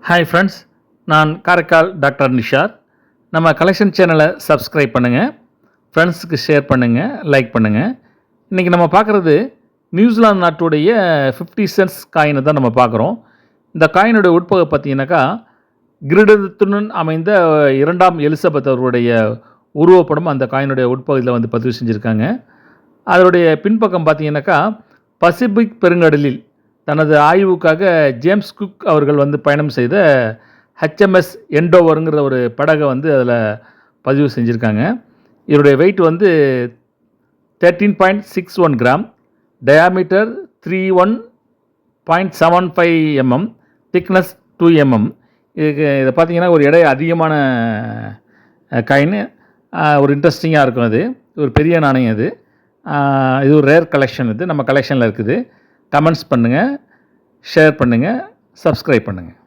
Hi friends, நான் Karaikal doctor Nishar. நம்ம collection சேனலை சப்ஸ்கிரைப் பண்ணுங்கள், ஃப்ரெண்ட்ஸுக்கு ஷேர் பண்ணுங்கள், லைக் பண்ணுங்கள். இன்றைக்கி நம்ம பார்க்குறது நியூசிலாந்து நாட்டுடைய 50 சென்ட்ஸ் காயினை தான் நம்ம பார்க்குறோம். இந்த காயினுடைய உட்பகுதி பார்த்தீங்கன்னாக்கா கிரீடத்துடன் அமைந்த 2ஆம் எலிசபெத் அவருடைய உருவப்படம் அந்த காயினுடைய உட்பகுதியில் வந்து பதிவு செஞ்சுருக்காங்க. அதனுடைய பின்பக்கம் பார்த்தீங்கன்னாக்கா பசிபிக் பெருங்கடலில் தனது ஆய்வுக்காக ஜேம்ஸ் குக் அவர்கள் வந்து பயணம் செய்த HMS எண்டோவருங்கிற ஒரு படகை வந்து அதில் பதிவு செஞ்சுருக்காங்க. இதனுடைய வெயிட் வந்து 13.61 gram, diameter 31.75 mm, thickness 2 mm. இதை பார்த்தீங்கன்னா ஒரு எடை அதிகமான காயின், ஒரு இன்ட்ரெஸ்டிங்காக இருக்கும். அது ஒரு பெரிய நாணயம். இது ஒரு ரேர் கலெக்ஷன். இது நம்ம கலெக்ஷனில் இருக்குது. கமெண்ட்ஸ் பண்ணுங்கள், ஷேர் பண்ணுங்கள், சப்ஸ்கிரைப் பண்ணுங்கள்.